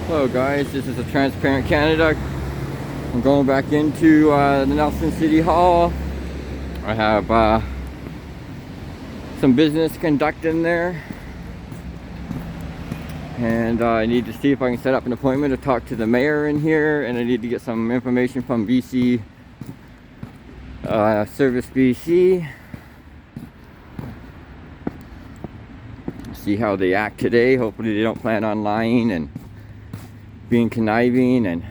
Hello guys, this is a Transparent Canada. I'm going back into the Nelson City Hall. I have some business to conduct in there. And I need to see if I can set up an appointment to talk to the mayor in here. And I need to get some information from BC Service BC. See how they act today. Hopefully they don't plan on lying and being conniving and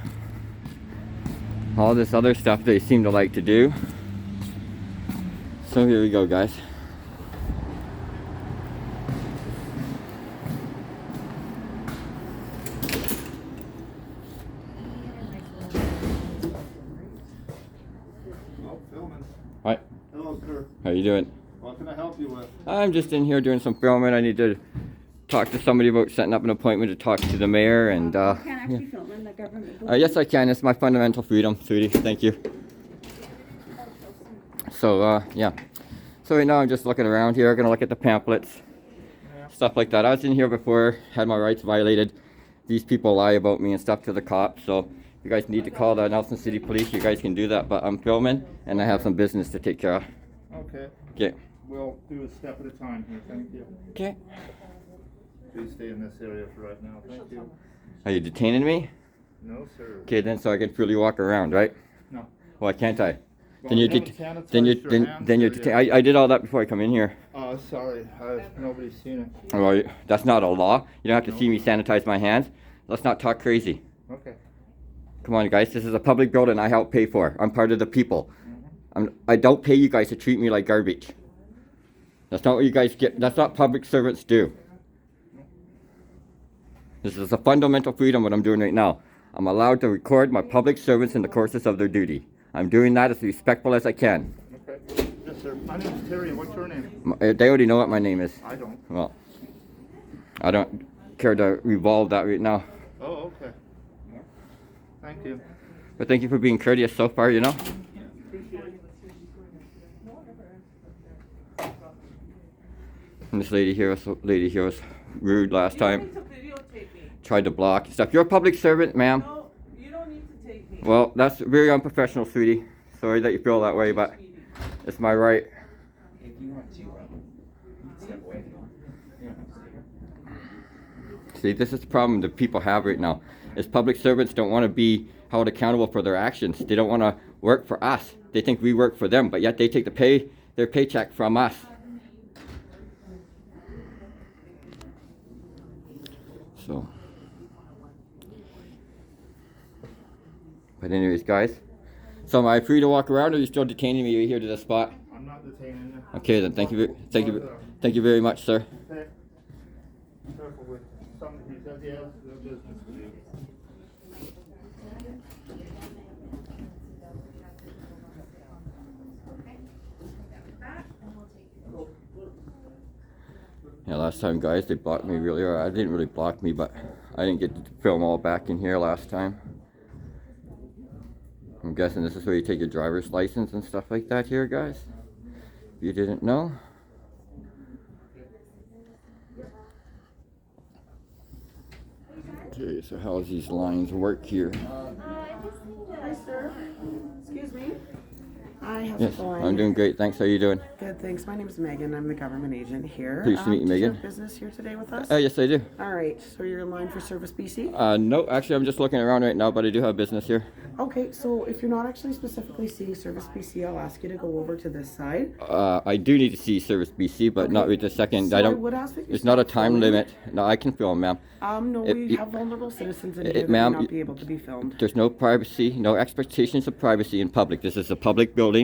all this other stuff they seem to like to do. So here we go, guys. Hi. Hello, sir. How you doing? What can I help you with? I'm just in here doing some filming. I need to talk to somebody about setting up an appointment to talk to the mayor and You can't actually film in the government building. yes I can. It's my fundamental freedom, sweetie. Thank you. So yeah. So right now I'm just looking around here, gonna look at the pamphlets, stuff like that. I was in here before, had my rights violated. These people lie about me and stuff to the cops, so you guys need to call the Nelson City Police. You guys can do that, but I'm filming and I have some business to take care of. Okay. Okay. We'll do a step at a time here. Thank you. Okay. Please stay in this area for right now. Thank you. Are you detaining me? No, sir. Okay, then so I can freely walk around, right? No. Why can't I? Well, Then you haven't did. sanitized Then you your hands then you here detain. yet. I did all that before I come in here. Sorry. Nobody's seen it. Well, that's not a law. You don't have to see me sanitize my hands. Let's not talk crazy. Okay. Come on, guys. This is a public building I help pay for. I'm part of the people. I don't pay you guys to treat me like garbage. That's not what you guys get. That's not public servants do. This is a fundamental freedom what I'm doing right now. I'm allowed to record my public servants in the courses of their duty. I'm doing that as respectful as I can. Okay. Yes, sir. My name's Terry. What's your name? They already know what my name is. I don't. Well, I don't care to revolve that right now. Oh, okay. Thank you. But thank you for being courteous so far, you know. Appreciate it. And this lady here was rude last You don't time. need to videotape me. Tried to block and stuff. You're a public servant, ma'am. No, you don't need to take me. Well, that's very unprofessional, sweetie. Sorry that you feel that way, but it's my right. If you want to, you can step away if you want. You don't have to stay here. See, this is the problem that people have right now. Is public servants don't want to be held accountable for their actions. They don't want to work for us. They think we work for them, but yet they take their paycheck from us. So, but anyways, guys. So am I free to walk around, or are you still detaining me right here to the spot? I'm not detaining you. Okay, then. Thank you very much, sir. Okay. Careful with something. He says he has no business with you. Yeah, last time, guys, they blocked me really hard. I didn't really block me, but I didn't get to film all back in here last time. I'm guessing this is where you take your driver's license and stuff like that here, guys. If you didn't know. Okay, so how does these lines work here? Hi, sir. Excuse me. Hi, how's Yes, it going? I'm doing great. Thanks. How you doing? Good, thanks. My name is Megan. I'm the government agent here. Pleased to meet you, do you Megan. have business here today with us? Yes, I do. All right, so you're in line for Service BC? No, actually, I'm just looking around right now, but I do have business here. Okay, so if you're not actually specifically seeing Service BC, I'll ask you to go over to this side. I do need to see Service BC, but not right this second. So I I don't. would ask that you There's not a stop time filming. limit. No, I can film, ma'am. No, If we you- have vulnerable citizens in It- here that ma'am, may not you- be able to be filmed. There's no privacy, no expectations of privacy in public. This is a public building.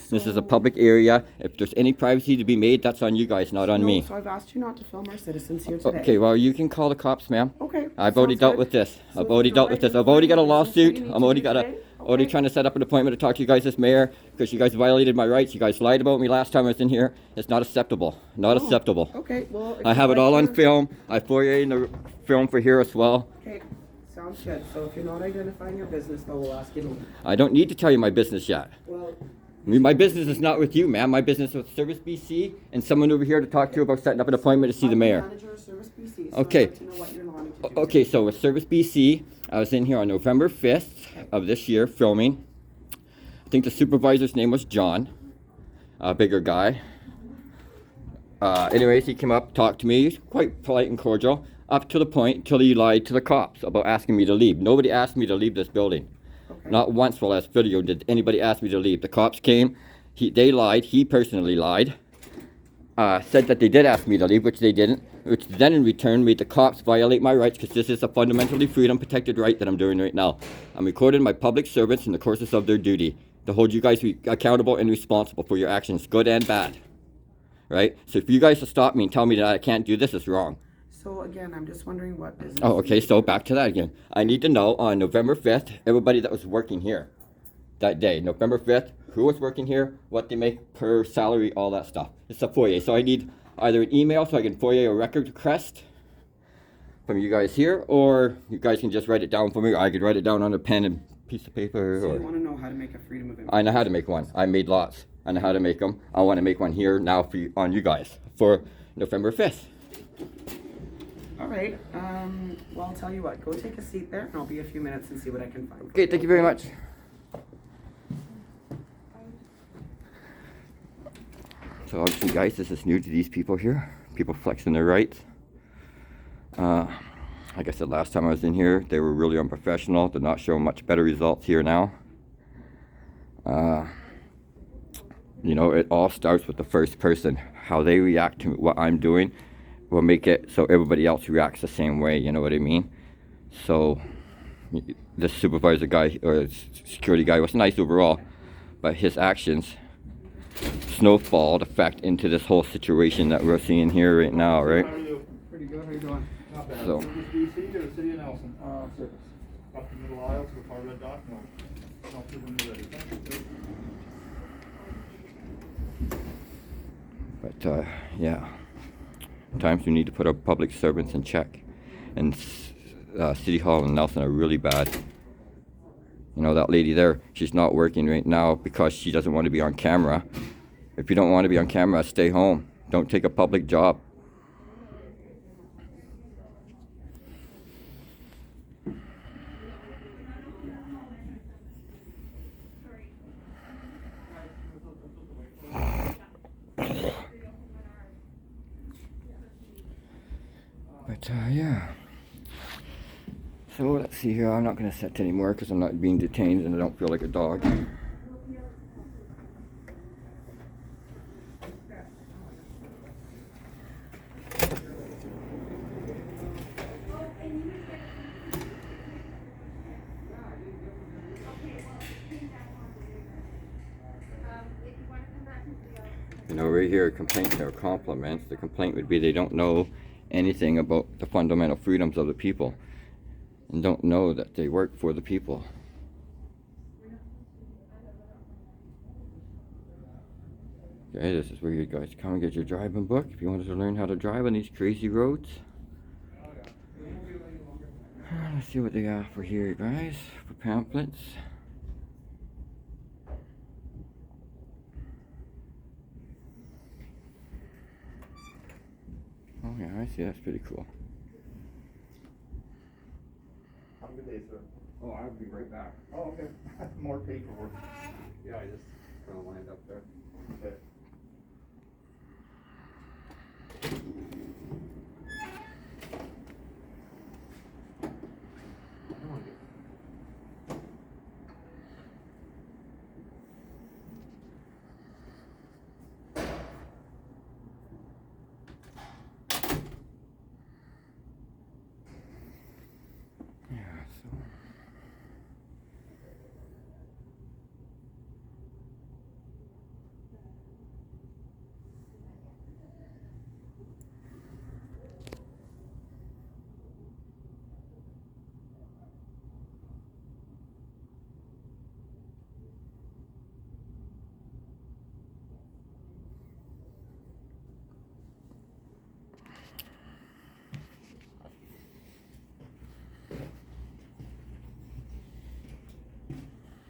This is a public area. If there's any privacy to be made, that's on you guys, not on No, me. so I've asked you not to film our citizens here today. Okay, well, you can call the cops, ma'am. Okay. I've already sounds dealt good. with this. So I've if already you're dealt not with this. I've already got a identifying the business that lawsuit. you need I'm to already do got a. today, Already okay. trying to set up an appointment to talk to you guys as mayor because you guys violated my rights. You guys lied about me last time I was in here. It's not acceptable. Not Oh, acceptable. Okay, well. if I you'd have it like all on to- film. I FOIA in the film for here as well. Okay, sounds good. So if you're not identifying your business, though, we'll ask you to. I don't need to tell you my business yet. Well, I mean, my business is not with you, ma'am. My business is with Service BC and someone over here to talk to about setting up an appointment to see the I'm mayor. manager of Service BC, so Okay. I'd like to know what you're wanting to Okay, so with Service BC, I was in here on November 5th of this year filming. I think the supervisor's name was John, a bigger guy. Anyways, he came up, talked to me, quite polite and cordial, up to the point till he lied to the cops about asking me to leave. Nobody asked me to leave this building. Okay. Not once while last video did anybody ask me to leave. The cops came, they lied, he personally lied. Said that they did ask me to leave, which they didn't, which then in return made the cops violate my rights because this is a fundamentally freedom protected right that I'm doing right now. I'm recording my public servants in the courses of their duty to hold you guys accountable and responsible for your actions, good and bad. Right? So if you guys will stop me and tell me that I can't do this, it's wrong. So again, I'm just wondering what business. Oh, okay, so back to that again. I need to know on November 5th, everybody that was working here that day, November 5th, who was working here, what they make per salary, all that stuff. It's a FOIA, so I need either an email so I can FOIA a record request from you guys here, or you guys can just write it down for me, or I could write it down on a pen and piece of paper. So Or you want to know how to make a freedom of information? I know how to make one. I made lots. I know how to make them. I want to make one here now for you, on you guys for November 5th. All right. Well, I'll tell you what. Go take a seat there, and I'll be a few minutes and see what I can find. Okay, thank you very much. So obviously, guys, this is new to these people here. People flexing their rights. Like I said last time I was in here, they were really unprofessional. They're not showing much better results here now. You know, it all starts with the first person. How they react to what I'm doing will make it so everybody else reacts the same way, you know what I mean? So, this supervisor guy, or security guy, was nice overall, but his actions snowballed effect into this whole situation that we're seeing here right now, right? How are you? Pretty good, how you doing? Not bad. So- Service BC to the city of Nelson? Service. Up the middle aisle to the far red dot, no. No, when you're ready. But yeah, times we need to put our public servants in check, and City Hall and Nelson are really bad. You know, that lady there, she's not working right now because she doesn't want to be on camera. If you don't want to be on camera, stay home. Don't take a public job. But yeah. So let's see here. I'm not going to sit anymore because I'm not being detained and I don't feel like a dog. You know, right here, complaints or compliments. The complaint would be they don't know anything about the fundamental freedoms of the people and don't know that they work for the people. Okay, this is where you guys come and get your driving book if you wanted to learn how to drive on these crazy roads. Let's see what they got for here, guys, for pamphlets. Oh yeah, I see, that's pretty cool. Have a good day, sir. Oh, I'll be right back. Oh, okay. More paperwork. Yeah, I just kind of lined up there. Okay. Yeah, so.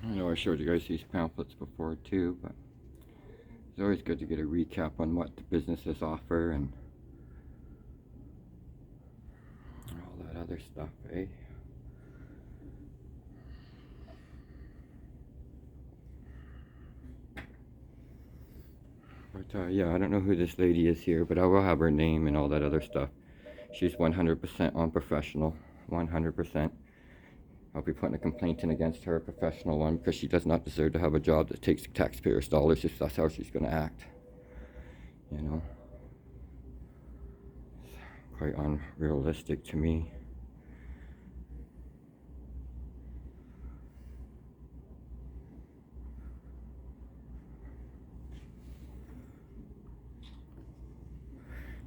I know I showed you guys these pamphlets before too, but it's always good to get a recap on what the businesses offer and all that other stuff, eh? But yeah, I don't know who this lady is here, but I will have her name and all that other stuff. She's 100% unprofessional, 100%. I'll be putting a complaint in against her, a professional one, because she does not deserve to have a job that takes taxpayers' dollars if that's how she's going to act. You know? It's quite unrealistic to me.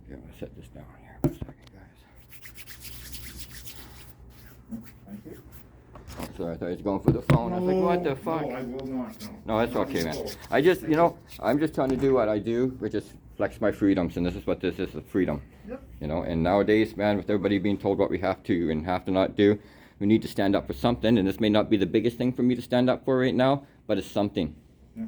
Yeah, I'm going to set this down here for a second, guys. Thank you. Sorry, I thought he was going for the phone. I was like, what the fuck? No, I will not, no. No, that's okay, man. I just, you know, I'm just trying to do what I do, which is flex my freedoms, and this is what this is, a freedom. Yep. You know, and nowadays, man, with everybody being told what we have to and have to not do, we need to stand up for something, and this may not be the biggest thing for me to stand up for right now, but it's something. Yeah.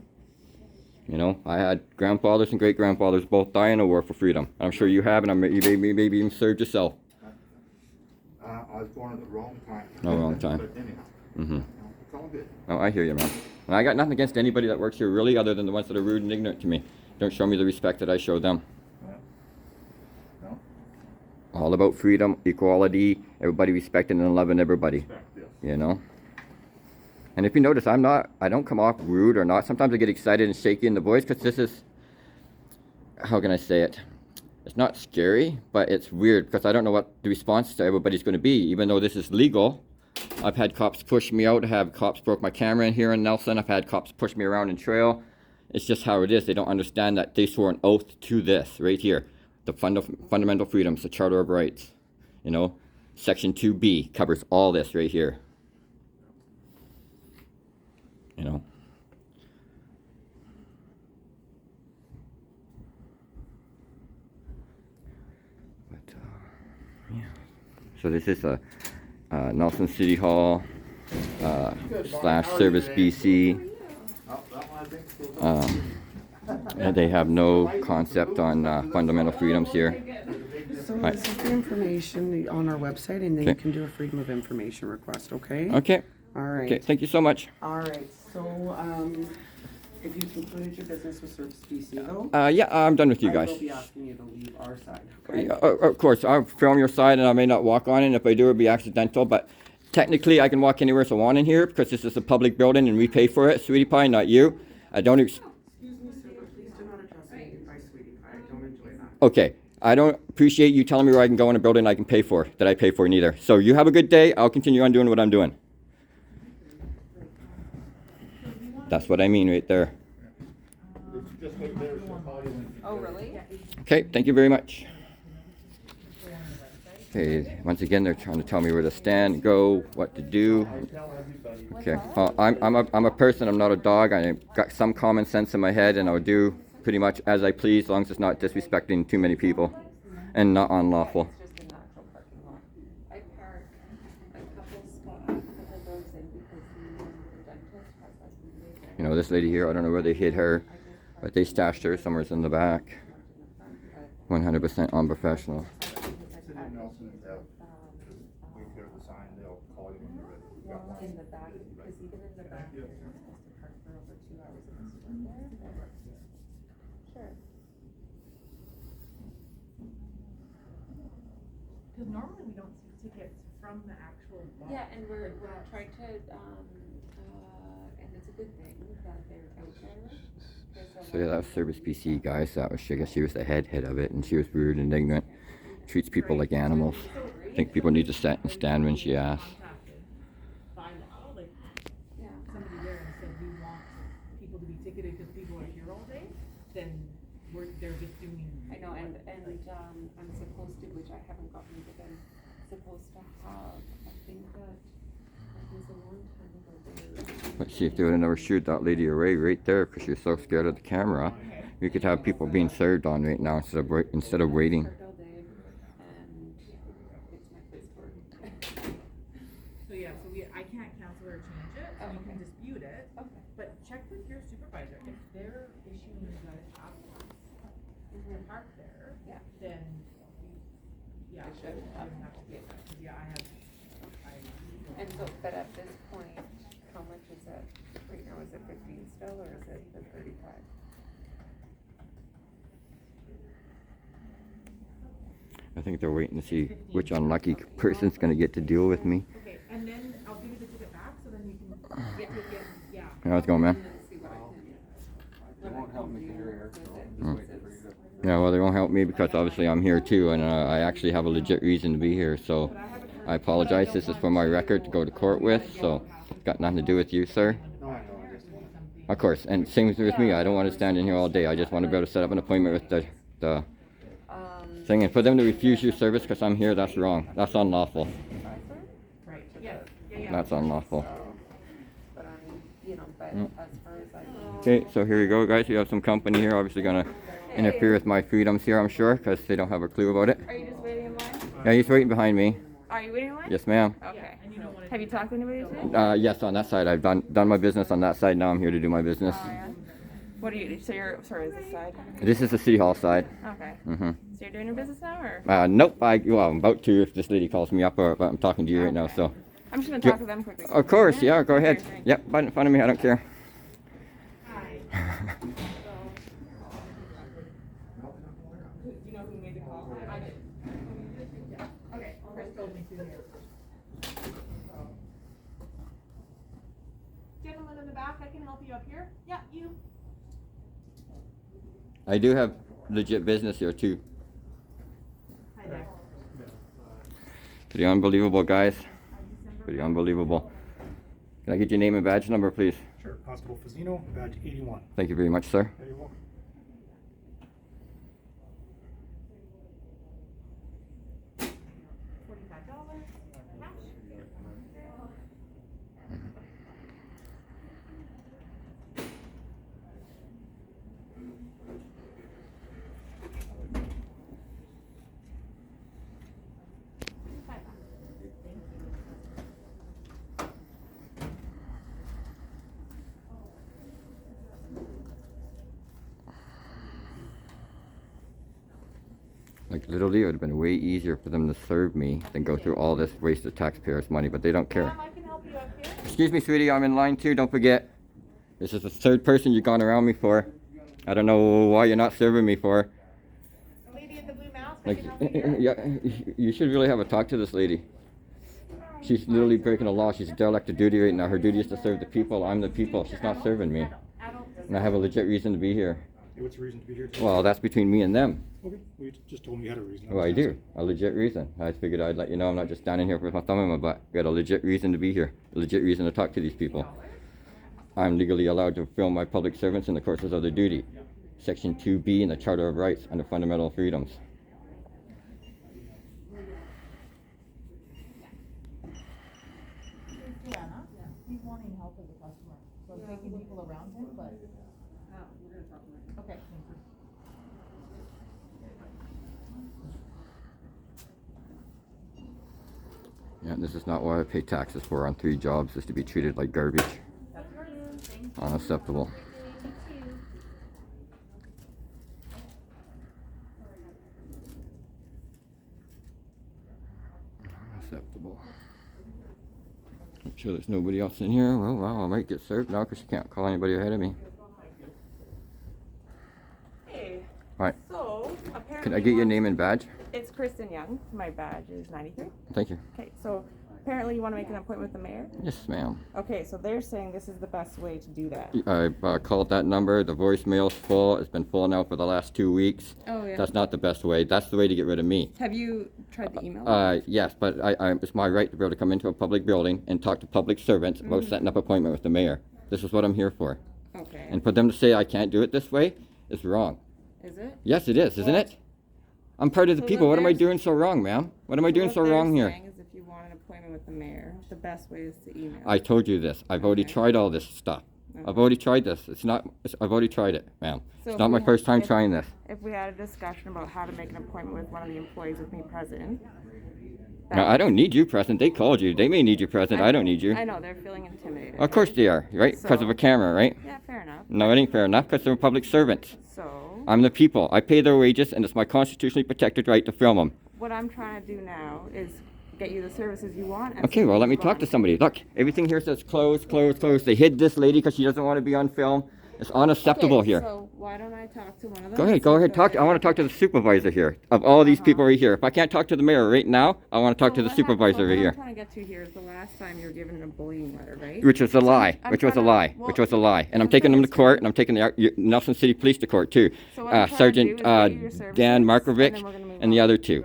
You know, I had grandfathers and great-grandfathers both die in a war for freedom. I'm sure you have, and you maybe even served yourself. I was born at the wrong time. No, wrong time. But anyhow, Mm-hmm. it's all good. Oh, I hear you, man. And I got nothing against anybody that works here, really, other than the ones that are rude and ignorant to me. Don't show me the respect that I show them. Yeah. No? All about freedom, equality, everybody respecting and loving everybody. Respect, yes. You know? And if you notice, I don't come off rude or not. Sometimes I get excited and shaky in the voice because this is, how can I say it? It's not scary, but it's weird because I don't know what the response to everybody's going to be. Even though this is legal, I've had cops push me out. I have cops broke my camera in here in Nelson. I've had cops push me around in trail. It's just how it is. They don't understand that they swore an oath to this right here. The fundamental freedoms, the Charter of Rights. You know, Section 2B covers all this right here. You know. But, yeah. So this is a Nelson City Hall / Service BC. Oh, that one I think still And they have no concept on fundamental freedoms here. So Right. this is the information on our website, and then you Okay. can do a Freedom of Information request, okay? Okay. All right. Okay. Thank you so much. All right, so, if you concluded your business with Service BC though? Yeah, I'm done with you I guys. will be asking you to leave our side, okay? Yeah, of course, I'll film your side and I may not walk on it. If I do, it'll be accidental. But technically, I can walk anywhere I want in here because this is a public building and we pay for it. Sweetie Pie, not you. I don't. Excuse me, sir, but please do not address me by Sweetie Pie, I don't enjoy that. Okay. I don't appreciate you telling me where I can go in a building I can pay for, that I pay for neither. So you have a good day. I'll continue on doing what I'm doing. That's what I mean right there. It's just like there's a call you in. Oh, really? Okay, thank you very much. Okay, once again, they're trying to tell me where to stand, go, what to do. I tell everybody. Okay, I'm a person, I'm not a dog. I got some common sense in my head and I'll do pretty much as I please, as long as it's not disrespecting too many people and not unlawful. It's just a natural parking lot. I park a couple spots, couple rows in because the dentist has like. You know, this lady here, I don't know where they hid her, but they stashed her somewhere in the back. 100% unprofessional. City of Nelson is out. You hear the sign, they'll call you when you're ready. Yeah. In the back, because even in the back, you're supposed to park for over 2 hours in the store there. Sure. Because normally we don't see tickets from the actual lot. Yeah, and we're trying to, and it's a good thing that they're out there. There's a So yeah, that was Service BC, guys. That was, I guess she was the head of it, and she was rude and ignorant. Treats people like animals. I think people need to sit and stand when she asks. Contacted by law, like Yeah. somebody there and said we want people to be ticketed because people are here all day, then they're just doing. I know, and I'm supposed to, which I haven't gotten, but I'm supposed to have, I think that it was a long time ago. Let's see if they would have never shooed that lady away right there because she was so scared of the camera. We could have people being served on right now instead of waiting. Worked all day, and it's my first work. So yeah, so I can't cancel or change it, so you Okay. can dispute it, Okay. but check with your supervisor. If they're issuing you guys passports to park there, Yeah. then yeah, I should. you have to get that, 'cause yeah, I have So, but at this point, how much is it? Right now, is it 15 still, or is it the 35? I think they're waiting to see which unlucky person's gonna get to deal with me. Okay, and then I'll give you the ticket back, so then you can get, yeah. How's it going, man? And then see what I can. It won't help me because you're here. With So it, Mm. just wait for you to. Yeah, well, they won't help me because obviously I'm here too, and I actually have a legit reason to be here. So I apologize. This is for my record to go to court with. So it's got nothing to do with you, sir. No, I know. I just want to. Of course, and same with me. I don't want to stand in here all day. I just want to be able to set up an appointment with the thing. And for them to refuse your service because I'm here, that's wrong. That's unlawful. Right, yeah, yeah. That's unlawful. So, but I'm, you know, but Mm. as far as I know. Okay, so here we go, guys. We have some company here. Obviously gonna interfere with my freedoms here, I'm sure, because they don't have a clue about it. Are you just waiting in line? Yeah, he's waiting behind me. Are you waiting in line? Yes, ma'am. Okay. And you don't wanna. Have you talked to anybody today? Yes, on that side. I've done my business on that side. Now I'm here to do my business. Oh, yeah. What are you, so you're, sorry, is this side? This is the city hall side. Okay. Mm-hmm. So you're doing your business now, or? Nope. Well, I'm about to if this lady calls me up, but I'm talking to you right now. So, I'm just gonna Yeah. talk to them quickly. of course, yeah. Go ahead. Sure thing. Yep, right in front of me. I don't care. Do you know who made the call? I did. Okay, Chris told me to here. Gentleman in the back, I can help you up here. Yeah, you. I do have legit business here too. Hi there. Pretty unbelievable, guys. Pretty unbelievable. Can I get your name and badge number, please? Sure, Constable Fazino, badge 81. Thank you very much, sir. There you welcome. $45 cash. Like literally, it would have been way easier for them to serve me than go through all this waste of taxpayers' money, but they don't care. Ma'am, I can help you up here. Excuse me, sweetie, I'm in line too. Don't forget. This is the third person you've gone around me for. I don't know why you're not serving me for. The lady in the blue mouse, I Like, can help you here. yeah, you should really have a talk to this lady. She's literally breaking the law. She's derelict of duty right now. Her duty is to serve the people. I'm the people. She's not serving me. And I have a legit reason to be here. Hey, what's the reason to be here today? Well, that's between me and them. Okay, well, you just told me you had a reason. Well, I do. A legit reason. I figured I'd let you know I'm not just standing here with my thumb in my butt. I got a legit reason to be here. A legit reason to talk to these people. I'm legally allowed to film my public servants in the courses of their duty. Section 2B in the Charter of Rights under Fundamental Freedoms. Joanna, he's wanting help as a customer, so I'm taking people around him, but. Okay. Yeah, this is not what I pay taxes for on 3 jobs, is to be treated like garbage. Unacceptable. Unacceptable. Make sure there's nobody else in here. Well, wow, I might get served now because you can't call anybody ahead of me. Hey. Alright, So, apparently. can I get your name and badge? It's Kristen Young. My badge is 93. Thank you. Okay, so apparently you want to make an appointment with the mayor? Yes, ma'am. Okay, so they're saying this is the best way to do that. I called that number. The voicemail's full. It's been full now for the last 2 weeks. Oh, yeah. That's not the best way. That's the way to get rid of me. Have you tried the email? Yes, but it's my right to be able to come into a public building and talk to public servants about setting up an appointment with the mayor. This is what I'm here for. Okay. And for them to say I can't do it this way is wrong. Is it? Yes, it is, isn't it? I'm part of the So people. what What am I they're- doing so wrong, ma'am? What am I doing What so they're wrong here? saying is if you want an appointment with the mayor, the best way is to email. I told you this. I've already Okay. tried all this stuff. I've already tried this. I've already tried it, ma'am. So It's if not my we first time if- trying this. If we had a discussion about how to make an appointment with one of the employees with me present. Now, I don't need you present. They called you. They may need you present. I don't need you. I know, they're feeling intimidated. Of course they are, right? Because of So- a camera, right? Yeah, fair enough. No, it ain't fair enough because they're public servants. So, I'm the people. I pay their wages, and it's my constitutionally protected right to film them. what I'm trying to do now is get you the services you want. And Okay, so well, let me move talk on. to somebody. Look, everything here says closed, closed, closed. They hid this lady because she doesn't want to be on film. It's unacceptable Okay, here. So why don't I talk to one of them? Go and ahead, see go if ahead. they're Talk. I want to talk to the supervisor here. Of all these people right here. If I can't talk to the mayor right now, I want to talk So to the what supervisor so right what here. I'm trying to get to here is the last time you were given a bullying letter, right? Which was a lie. I'm Which was a trying to- lie. well, Which was a lie. And I'm isn't taking the them to history- court, and I'm taking the Nelson City Police to court too. So what I'm trying to do Sergeant is get you your Dan services, Markovic and then we're gonna move and the on. other two.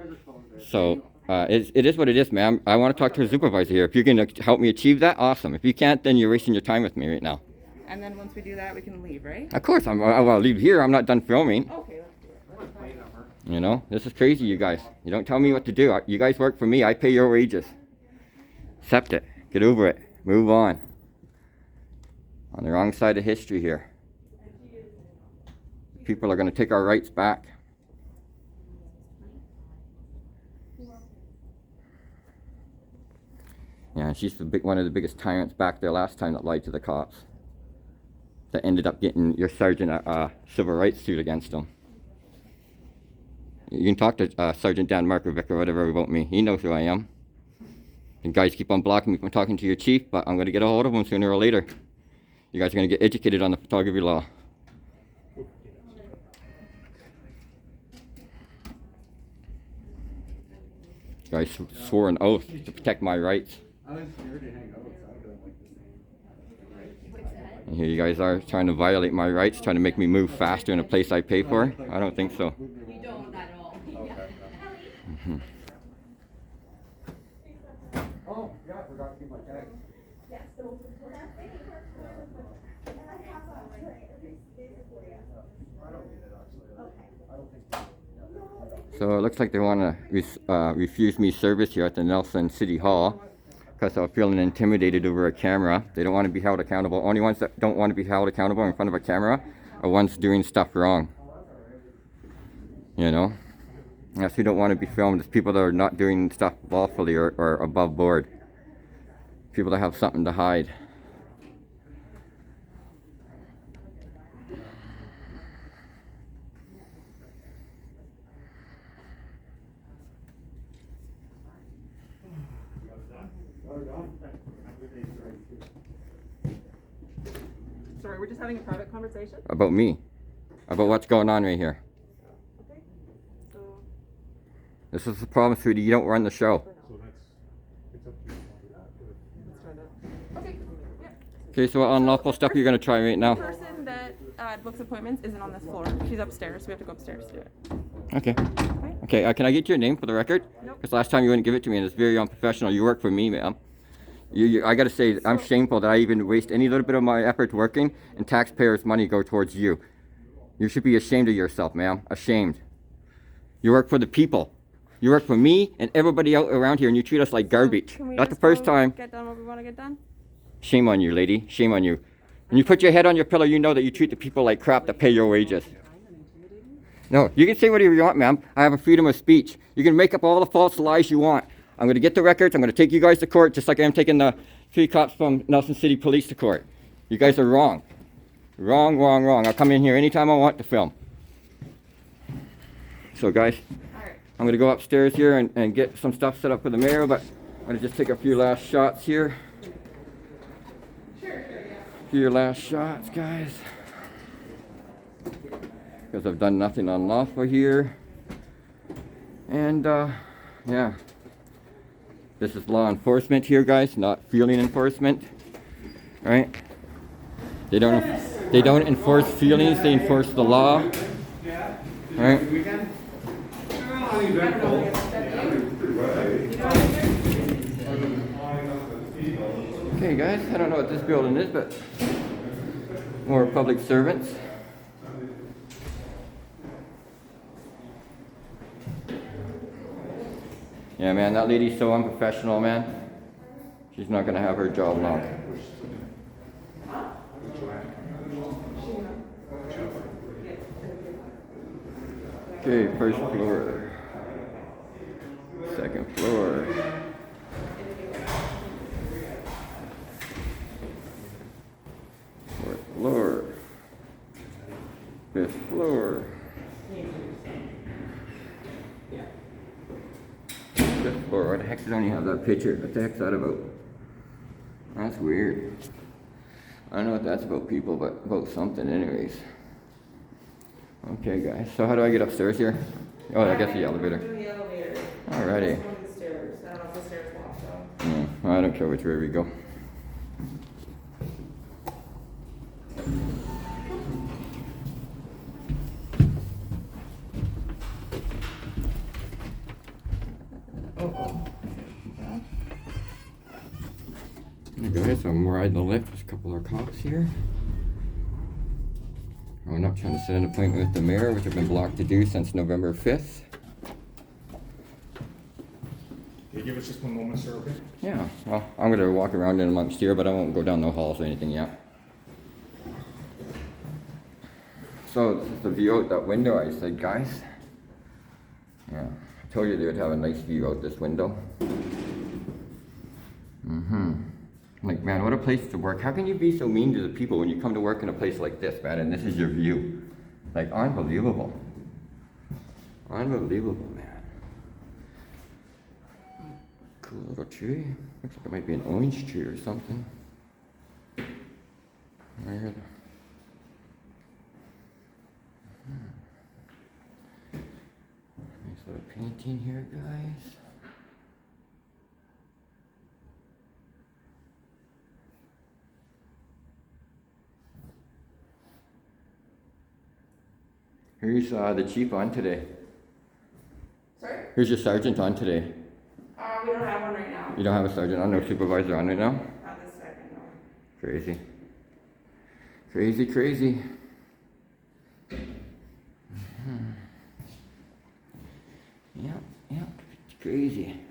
So it is what it is, ma'am. I want to talk to the supervisor here. If you're going to help me achieve that, awesome. If you can't, then you're wasting your time with me right now. And then once we do that, we can leave, right? Of course, I'll leave here. I'm not done filming. Okay, let's do it. You know, this is crazy, you guys. You don't tell me what to do. You guys work for me. I pay your wages. Accept it. Get over it. Move on. On the wrong side of history here. People are going to take our rights back. Yeah, she's one of the biggest tyrants back there last time that lied to the cops. That ended up getting your sergeant a civil rights suit against him. You can talk to Sergeant Dan Markovic or whatever about me. He knows who I am. And guys keep on blocking me from talking to your chief, but I'm going to get a hold of him sooner or later. You guys are going to get educated on the photography law. Guys swore an oath to protect my rights. And here you guys are trying to violate my rights, trying to make me move faster in a place I pay for. I don't think so. You don't at all. Oh, yeah, I forgot to keep my tag. So it looks like they want to refuse me service here at the Nelson City Hall because I'm feeling intimidated over a camera. They don't want to be held accountable. Only ones that don't want to be held accountable in front of a camera are ones doing stuff wrong. You know? That's who don't want to be filmed. It's people that are not doing stuff lawfully or above board. People that have something to hide. Sorry, we're just having a private conversation? About me. About what's going on right here. Okay. So, This is the problem, sweetie. You don't run the show. So that's, it's up to you. let's try that. Okay, yeah. Okay, so what unlawful stuff you're going to try right now? The person that books appointments isn't on this floor. She's upstairs, so we have to go upstairs to do it. Okay. Okay, can I get your name for the record? Nope. Because last time you wouldn't give it to me and it's very unprofessional. You work for me, ma'am. I gotta say, I'm shameful that I even waste any little bit of my effort working and taxpayers' money go towards you. You should be ashamed of yourself, ma'am. Ashamed. You work for the people. You work for me and everybody out around here and you treat us like garbage. Can we Not the just first go time. Get done what we want to get done? Shame on you, lady. Shame on you. When you put your head on your pillow, you know that you treat the people like crap that pay your wages. No, you can say whatever you want, ma'am. I have a freedom of speech. You can make up all the false lies you want. I'm going to get the records. I'm going to take you guys to court just like I'm taking the 3 cops from Nelson City Police to court. You guys are wrong. Wrong, wrong, wrong. I'll come in here anytime I want to film. So, guys, I'm going to go upstairs here and get some stuff set up for the mayor, but I'm going to just take a few last shots here. Few last shots, guys. Because I've done nothing unlawful here. And, yeah. This is law enforcement here, guys, not feeling enforcement. Right? They don't enforce feelings, they enforce the law. Right? Okay, guys, I don't know what this building is, but more public servants. Yeah, man, that lady's so unprofessional, man. She's not gonna have her job long. Okay, first floor. Second floor. Fourth floor. Fifth floor. Fifth floor. Where the heck heck did I only have that picture? What the heck's that about? That's weird. I don't know what that's about, people, but about something anyways. Okay, guys. So how do I get upstairs here? Oh, I guess the elevator. Do the elevator. Alrighty. Go to the stairs. I don't know if the stairs locked though. Yeah, I don't care which way we go. Hey guys, I'm riding the lift. There's a couple of cops here. I'm not trying to set an appointment with the mayor, which I've been blocked to do since November 5th. Can you give us just one moment, sir, okay? Yeah, well, I'm gonna walk around in amongst here, but I won't go down the halls or anything yet. So this is the view out that window, I said, guys. Yeah, I told you they would have a nice view out this window. Like, man, what a place to work. How can you be so mean to the people when you come to work in a place like this, man, and this is your view? Like, unbelievable. Unbelievable, man. Cool little tree. Looks like it might be an orange tree or something. Right here. Nice little painting here, guys. Who's the chief on today? Sorry? Who's your sergeant on today? We don't have one right now. You don't have a sergeant on, no supervisor on right now? Not this second, no. Crazy. Crazy, crazy. Yep, it's crazy.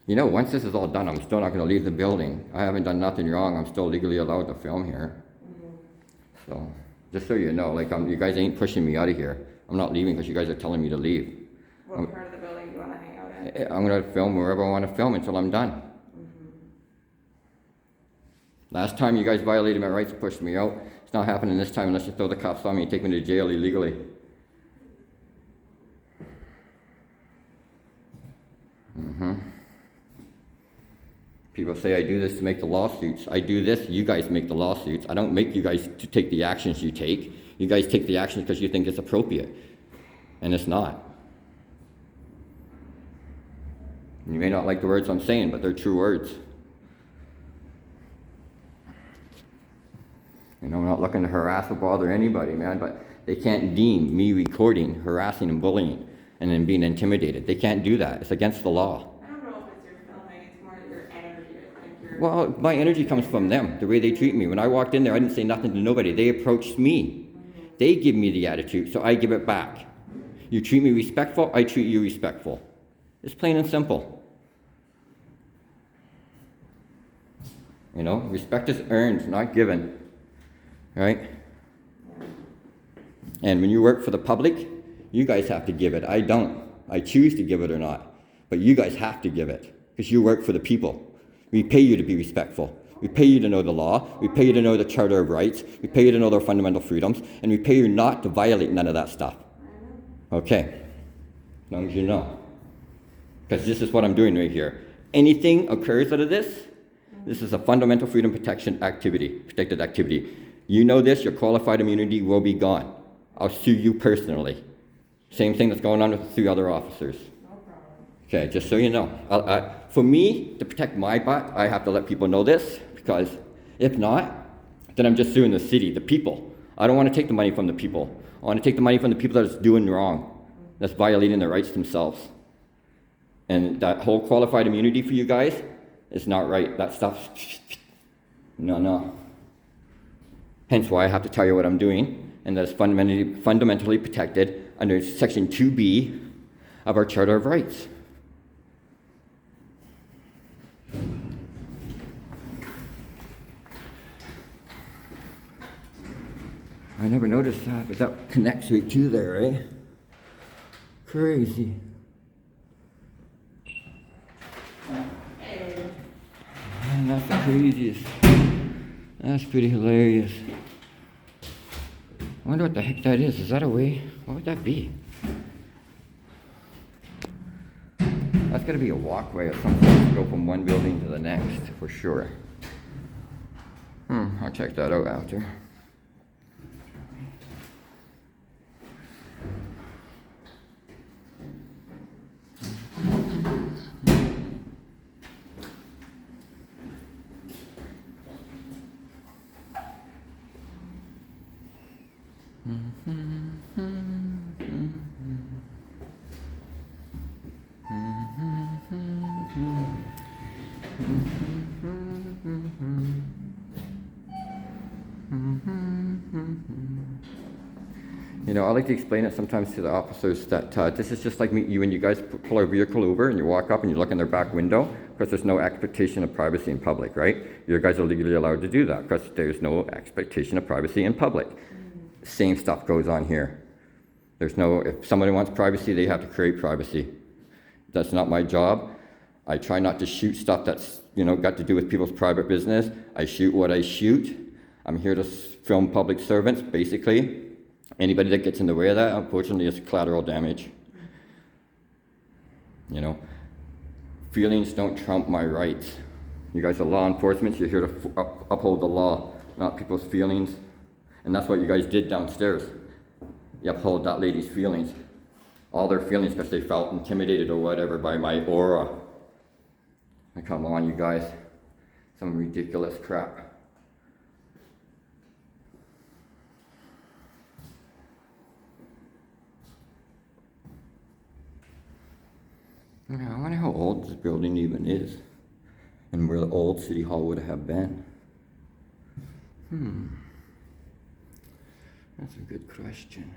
You know, once this is all done, I'm still not going to leave the building. I haven't done nothing wrong. I'm still legally allowed to film here. So, just so you know, like, you guys ain't pushing me out of here. I'm not leaving because you guys are telling me to leave. What part of the building do you want to hang out in? I'm going to film wherever I want to film until I'm done. Last time you guys violated my rights and pushed me out. It's not happening this time unless you throw the cops on me and take me to jail illegally. People say I do this to make the lawsuits. I do this, you guys make the lawsuits. I don't make you guys to take the actions you take. You guys take the actions because you think it's appropriate. And it's not. You may not like the words I'm saying, but they're true words. You know, I'm not looking to harass or bother anybody, man, but they can't deem me recording, harassing and bullying, and then being intimidated. They can't do that. It's against the law. I don't know if it's your filming, it's more your energy. I think your Well, my energy comes from them, the way they treat me. When I walked in there, I didn't say nothing to nobody. They approached me. They give me the attitude, so I give it back. You treat me respectful, I treat you respectful. It's plain and simple. You know, respect is earned, not given. Right? And when you work for the public, you guys have to give it. I don't. I choose to give it or not. But you guys have to give it because you work for the people. We pay you to be respectful. We pay you to know the law. We pay you to know the Charter of Rights. We pay you to know their fundamental freedoms. And we pay you not to violate none of that stuff. Okay? As long as you know. Because this is what I'm doing right here. Anything occurs out of this, this is a fundamental freedom protection activity, protected activity. You know this, your qualified immunity will be gone. I'll sue you personally. Same thing that's going on with 3 other officers. Okay, just so you know. For me, to protect my butt, I have to let people know this, because if not, then I'm just suing the city, the people. I don't want to take the money from the people. I want to take the money from the people that is doing wrong, that's violating their rights themselves. And that whole qualified immunity for you guys is not right. That stuff, no. Hence why I have to tell you what I'm doing, and that is fundamentally protected under Section 2B of our Charter of Rights. I never noticed that, but that connects right to there, eh? Crazy. Man, that's the craziest. That's pretty hilarious. I wonder what the heck that is. Is that a way? What would that be? Man, That's gotta be a walkway or something to go from one building to the next, for sure. I'll check that out after. You know, I like to explain it sometimes to the officers that this is just like me, you when you guys pull a vehicle over and you walk up and you look in their back window, because there's no expectation of privacy in public, right? You guys are legally allowed to do that because there's no expectation of privacy in public. Same stuff goes on here. There's no, if somebody wants privacy, they have to create privacy. That's not my job. I try not to shoot stuff that's, you know, got to do with people's private business. I shoot what I shoot. I'm here to film public servants, basically. Anybody that gets in the way of that, unfortunately, is collateral damage. You know, feelings don't trump my rights. You guys are law enforcement. You're here to uphold the law, not people's feelings. And that's what you guys did downstairs. You uphold that lady's feelings. All their feelings because they felt intimidated or whatever by my aura. Now, come on, you guys. Some ridiculous crap. I wonder how old this building even is, and where the old City Hall would have been. That's a good question.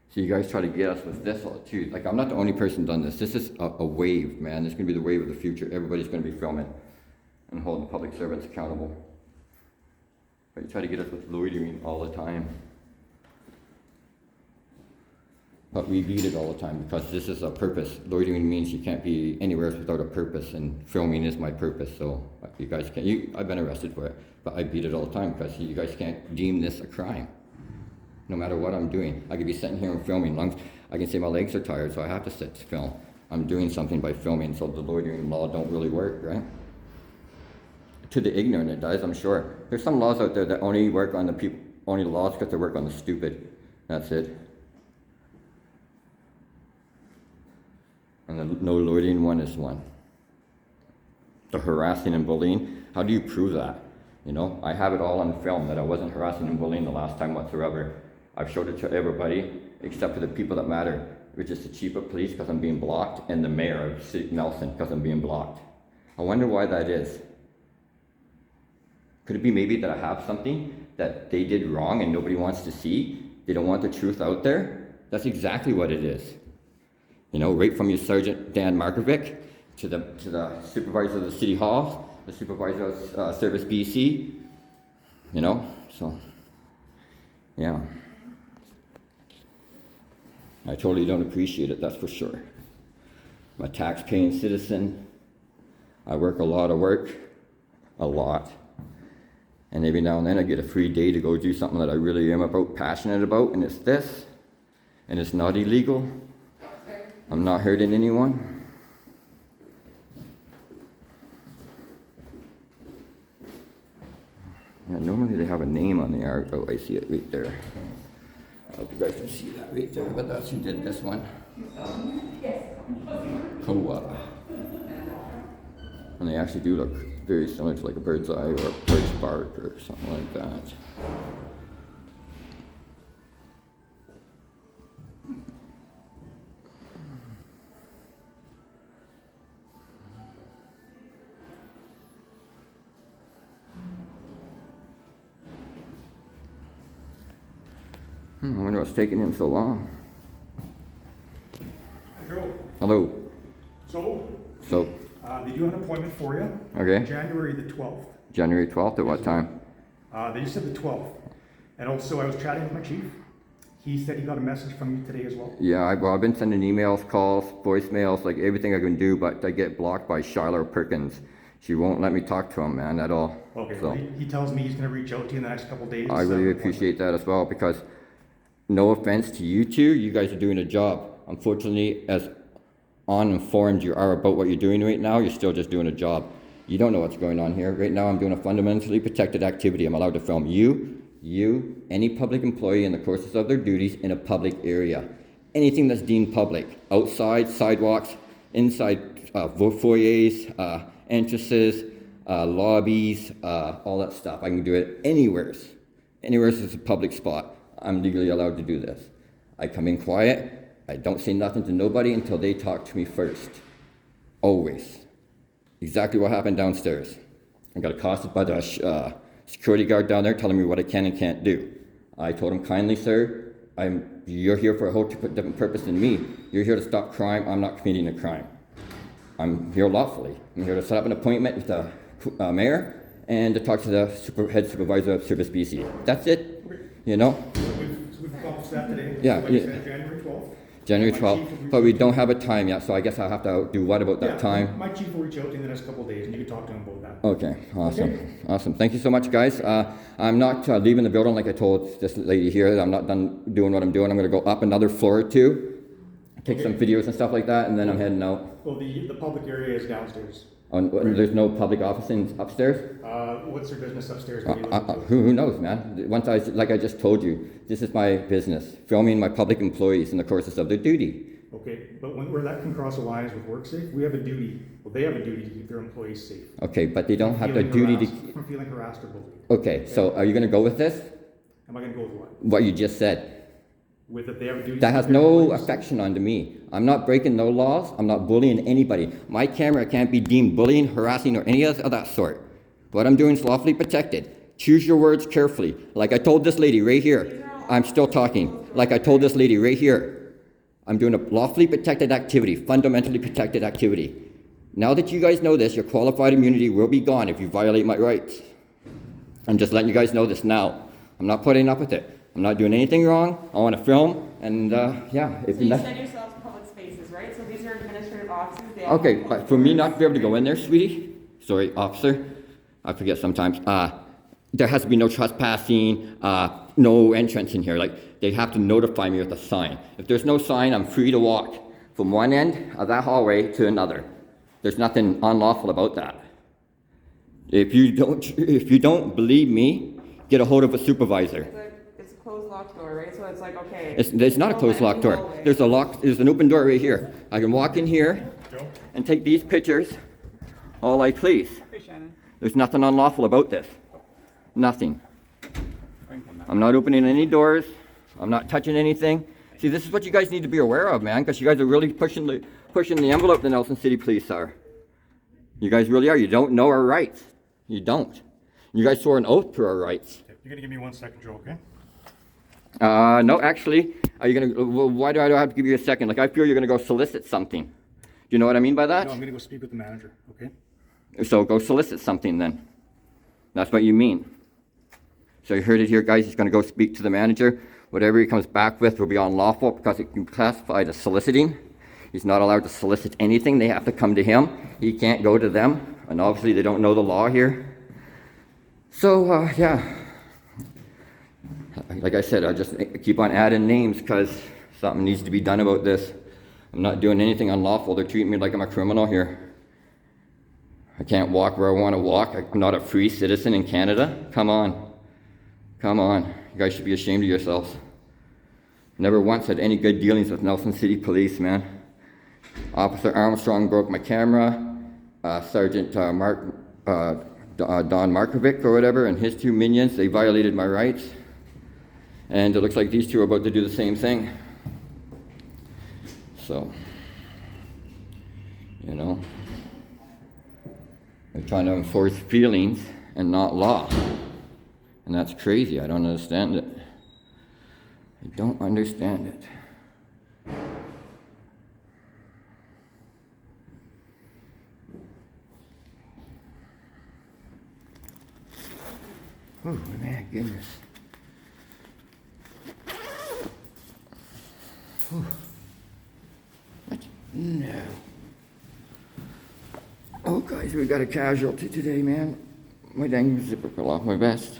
So you guys try to get us with this all too. Like, I'm not the only person done this. This is a wave, man. This is gonna be the wave of the future. Everybody's gonna be filming and holding public servants accountable. But you try to get us with loitering all the time. But we beat it all the time because this is a purpose. Loitering means you can't be anywhere without a purpose, and filming is my purpose. So you guys can't, I've been arrested for it, but I beat it all the time because you guys can't deem this a crime. No matter what I'm doing. I could be sitting here and filming. I can say my legs are tired, so I have to sit to film. I'm doing something by filming, so the loitering law don't really work, right? To the ignorant it does, I'm sure. There's some laws out there that only work on the people, only laws because they work on the stupid. That's it. And the no loitering one is one. The harassing and bullying, how do you prove that? You know, I have it all on film that I wasn't harassing and bullying the last time whatsoever. I've showed it to everybody except for the people that matter, which is the chief of police because I'm being blocked and the mayor of City Nelson because I'm being blocked. I wonder why that is. Could it be maybe that I have something that they did wrong and nobody wants to see? They don't want the truth out there? That's exactly what it is. You know, right from your Sergeant Dan Markovic to the supervisor of the City Hall, the supervisor of Service BC, you know, so, yeah. I totally don't appreciate it, that's for sure. I'm a tax-paying citizen. I work a lot of work, a lot. And every now and then I get a free day to go do something that I really am passionate about, and it's this, and it's not illegal. I'm not hurting anyone. Yeah, normally they have a name on the art. Oh, I see it right there. I hope you guys can see that right there, but that's who did this one. Koa. And they actually do look very similar to like a bird's eye or a bird's bark or something like that. I wonder what's taking him so long. Joe, Hello. So, they do have an appointment for you. okay. January the 12th. January 12th at what time? They just said the 12th. And also, I was chatting with my chief. He said he got a message from you today as well? Yeah, well, I've been sending emails, calls, voicemails, like everything I can do, but I get blocked by Shiloh Perkins. She won't let me talk to him, man, at all. Okay, So well, he tells me he's gonna reach out to you in the next couple days. I really appreciate that as well, because no offense to you two, you guys are doing a job. Unfortunately, as uninformed you are about what you're doing right now, you're still just doing a job. You don't know what's going on here. Right now, I'm doing a fundamentally protected activity. I'm allowed to film you, any public employee in the courses of their duties in a public area. Anything that's deemed public, outside, sidewalks, inside foyers, entrances, lobbies, all that stuff. I can do it anywheres. Anywheres is a public spot. I'm legally allowed to do this. I come in quiet. I don't say nothing to nobody until they talk to me first. Always. Exactly what happened downstairs. I got accosted by the security guard down there telling me what I can and can't do. I told him kindly, sir, you're here for a whole different purpose than me. You're here to stop crime. I'm not committing a crime. I'm here lawfully. I'm here to set up an appointment with the mayor and to talk to the head supervisor of Service BC. That's it. You know? So we've accomplished that today. Yeah, Like I yeah. said, January 12th. January My 12th, chief will but we reach don't out- have a time yet, so I guess I'll have to do what about that Yeah, time? My chief will reach out to you in the next couple days, and you can talk to him about that. Okay, awesome, Okay. awesome. Thank you so much, guys. I'm not leaving the building like I told this lady here. I'm not done doing what I'm doing. I'm gonna go up another floor or two, take some videos and stuff like that, and then I'm heading out. Well, the public area is downstairs. There's no public office upstairs? What's your business upstairs? What are you looking for? Who knows, man? Like I just told you, this is my business, filming my public employees in the courses of their duty. Okay, but where that can cross the lines with WorkSafe, we have a duty, well, they have a duty to keep their employees safe. Okay, but they don't have the Feeling duty harassed- From feeling harassed or bullied. Okay, so are you gonna go with this? Am I gonna go with what? What you just said? With if they have a duty. That to has keep their no employees safe? affection onto me. I'm not breaking no laws. I'm not bullying anybody. My camera can't be deemed bullying, harassing, or any of that sort. What I'm doing is lawfully protected. Choose your words carefully. Like I told this lady right here. I'm still talking. Like I told this lady right here. I'm doing a lawfully protected activity, fundamentally protected activity. Now that you guys know this, your qualified immunity will be gone if you violate my rights. I'm just letting you guys know this now. I'm not putting up with it. I'm not doing anything wrong. I want to film, and yeah. So you said yourselves public spaces, right? So these are administrative offices. They all Okay, have but for me not to be able to go in there, sweetie, sorry, officer, I forget sometimes, there has to be no trespassing, no entrance in here. Like, they have to notify me with a sign. If there's no sign, I'm free to walk from one end of that hallway to another. There's nothing unlawful about that. If you don't believe me, get a hold of a supervisor. It's a closed locked door, right? So it's like, okay. It's not a closed locked door. There's an open door right here. I can walk in here and take these pictures all I please. There's nothing unlawful about this. Nothing. I'm not opening any doors. I'm not touching anything. See, this is what you guys need to be aware of, man, because you guys are really pushing the envelope the Nelson City Police are. You guys really are. You don't know our rights. You don't. You guys swore an oath to our rights. You're gonna give me 1 second, Joe, okay? No, actually, are you gonna? Well, why do I have to give you a second? Like I feel you're gonna go solicit something. Do you know what I mean by that? No, I'm gonna go speak with the manager, okay? So go solicit something then. That's what you mean. So you heard it here, guys. He's gonna go speak to the manager. Whatever he comes back with will be unlawful because it can be classified as soliciting. He's not allowed to solicit anything. They have to come to him. He can't go to them. And obviously they don't know the law here. So, yeah. Like I said, I just keep on adding names because something needs to be done about this. I'm not doing anything unlawful. They're treating me like I'm a criminal here. I can't walk where I want to walk. I'm not a free citizen in Canada. Come on. Come on. You guys should be ashamed of yourselves. Never once had any good dealings with Nelson City Police, man. Officer Armstrong broke my camera. Sergeant Don Markovic or whatever and his two minions, they violated my rights. And it looks like these two are about to do the same thing. So, you know, they're trying to enforce feelings and not law. And that's crazy. I don't understand it. I don't understand it. Oh, my goodness. No. Oh, guys, we got a casualty today, man. My dang zipper fell off my vest.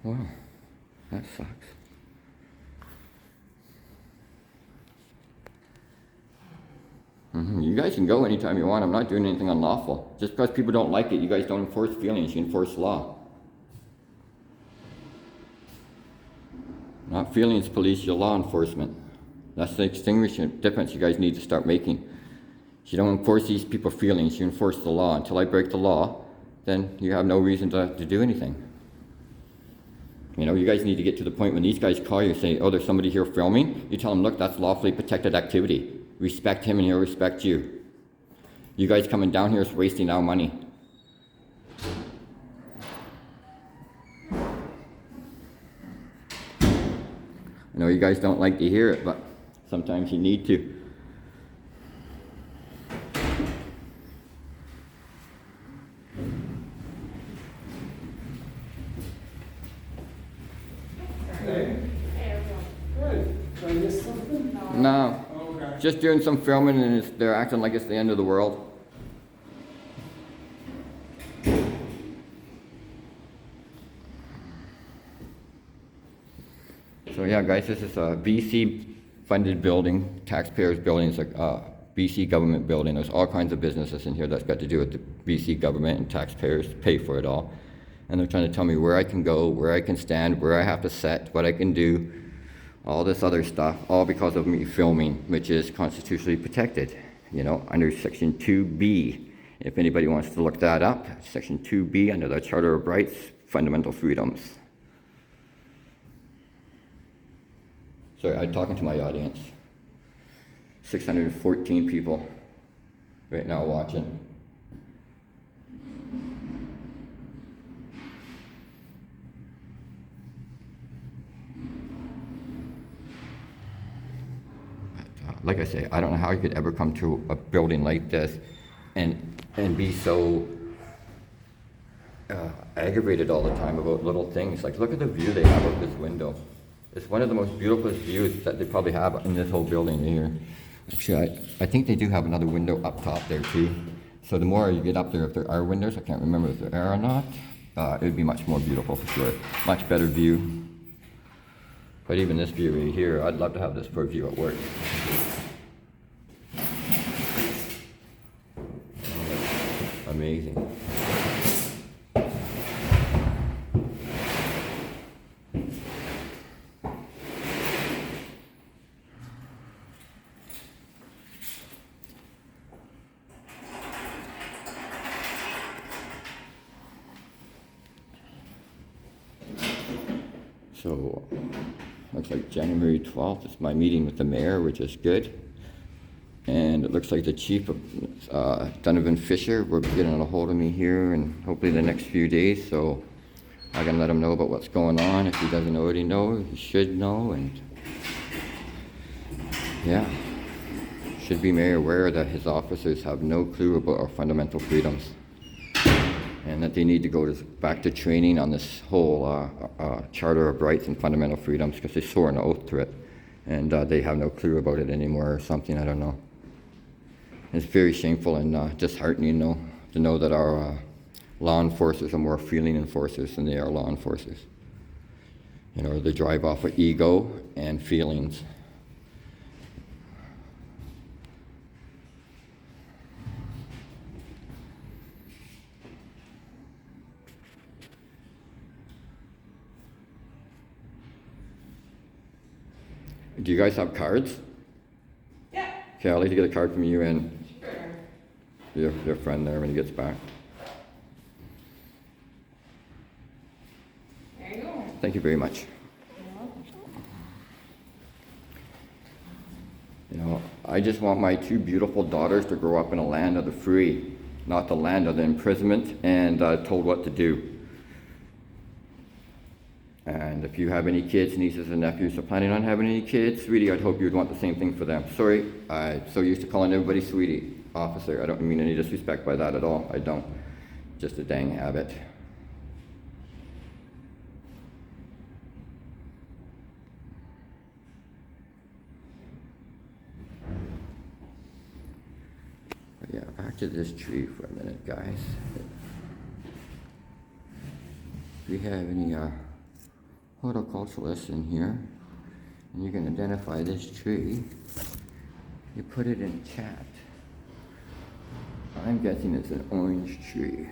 Wow, that sucks. You guys can go anytime you want. I'm not doing anything unlawful. Just because people don't like it, you guys don't enforce feelings, you enforce law. Not feelings police, you're law enforcement. That's the distinguishing difference you guys need to start making. You don't enforce these people's feelings, you enforce the law. Until I break the law, then you have no reason to do anything. You know, you guys need to get to the point when these guys call you and say, oh, there's somebody here filming. You tell them, look, that's lawfully protected activity. Respect him and he'll respect you. You guys coming down here is wasting our money. I know you guys don't like to hear it, but sometimes you need to. No, just doing some filming and they're acting like it's the end of the world. So yeah, guys, this is a BC funded building, taxpayers building. It's a BC government building. There's all kinds of businesses in here that's got to do with the BC government, and taxpayers pay for it all. And they're trying to tell me where I can go, where I can stand, where I have to set, what I can do, all this other stuff, all because of me filming, which is constitutionally protected, you know, under Section 2B. If anybody wants to look that up, Section 2B under the Charter of Rights, Fundamental Freedoms. Sorry, I'm talking to my audience. 614 people right now watching. Like I say, I don't know how you could ever come to a building like this and be so aggravated all the time about little things. Like, look at the view they have of this window. It's one of the most beautiful views that they probably have in this whole building here. Actually, I think they do have another window up top there too. So the more you get up there, if there are windows, I can't remember if there are or not, it would be much more beautiful for sure. Much better view. But even this view right here, I'd love to have this for a view at work. Amazing. So, looks like January 12th is my meeting with the mayor, which is good. And it looks like the chief, Donovan Fisher, will be getting a hold of me here and hopefully the next few days. So I can let him know about what's going on. If he doesn't already know, he should know. And yeah, should be made aware that his officers have no clue about our fundamental freedoms. And that they need to go back to training on this whole Charter of Rights and Fundamental Freedoms, because they swore an oath to it. And they have no clue about it anymore or something, I don't know. It's very shameful and disheartening, to know that our law enforcers are more feeling enforcers than they are law enforcers. You know, they drive off of ego and feelings. Do you guys have cards? Yeah. Okay, I'd like to get a card from you and Sure. your friend there when he gets back. There you go. Thank you very much. You know, I just want my two beautiful daughters to grow up in a land of the free, not the land of the imprisonment and told what to do. And if you have any kids, nieces and nephews, or planning on having any kids, sweetie, I'd hope you'd want the same thing for them. Sorry, I'm so used to calling everybody sweetie, officer. I don't mean any disrespect by that at all. I don't. Just a dang habit. back to this tree for a minute, guys. If you have any horticulturalists in here, and you can identify this tree, you put it in chat. I'm guessing it's an orange tree,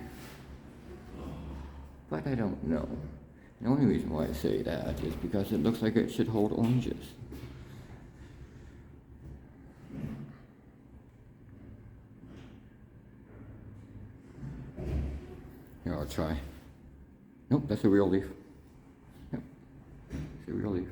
but I don't know. The only reason why I say that is because it looks like it should hold oranges. Here, I'll try. Nope, that's a real leaf. Yep, it's a real leaf.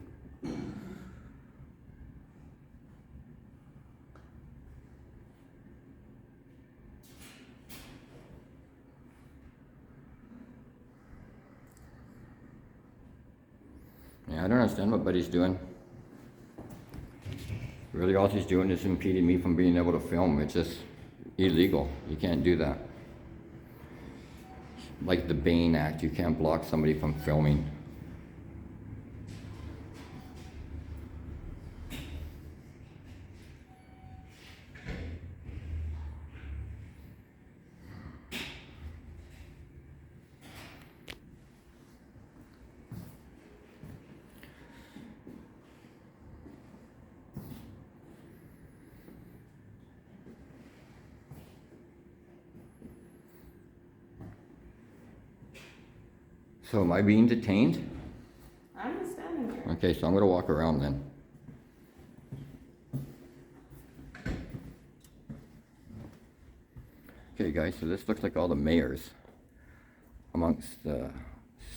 Yeah, I don't understand what Buddy's doing. Really, all he's doing is impeding me from being able to film. It's just illegal. You can't do that. Like the Bain Act, you can't block somebody from filming. So am I being detained? I'm just standing here. Okay, so I'm gonna walk around then. Okay guys, so this looks like all the mayors amongst the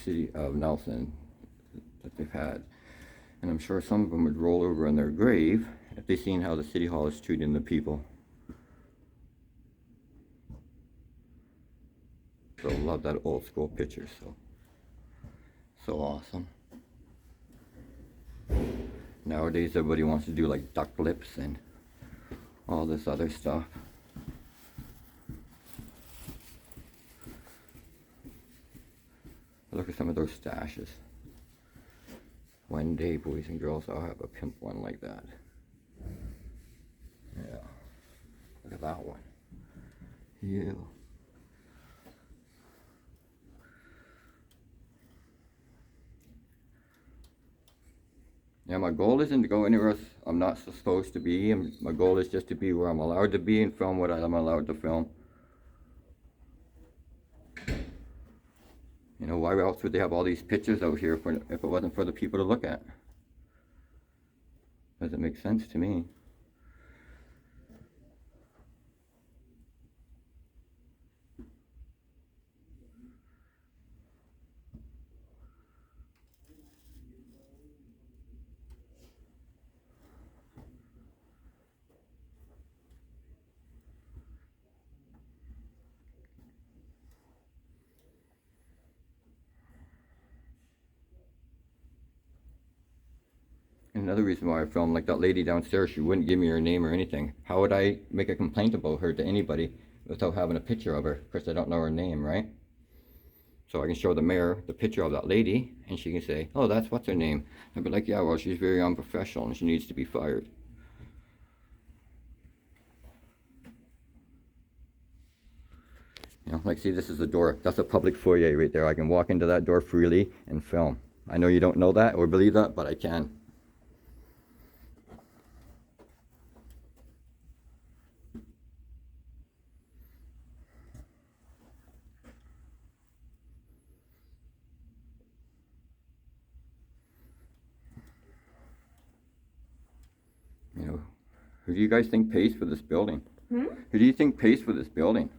city of Nelson that they've had. And I'm sure some of them would roll over in their grave if they seen how the city hall is treating the people. So love that old school picture, so awesome. Nowadays everybody wants to do like duck lips and all this other stuff. Look at some of those stashes. One day, boys and girls, I'll have a pimp one like that. Yeah. Look at that one. Yeah. Yeah, my goal isn't to go anywhere else I'm not supposed to be. My goal is just to be where I'm allowed to be and film what I'm allowed to film. You know, why else would they have all these pictures out here if it wasn't for the people to look at? Doesn't make sense to me. Another reason why I filmed, like that lady downstairs, she wouldn't give me her name or anything. How would I make a complaint about her to anybody without having a picture of her? Of course, I don't know her name, right? So I can show the mayor the picture of that lady, and she can say, oh, that's what's her name. I'd be like, yeah, well, she's very unprofessional, and she needs to be fired. You know, like, see, this is the door. That's a public foyer right there. I can walk into that door freely and film. I know you don't know that or believe that, but I can. You know, who do you guys think pays for this building? Who do you think pays for this building?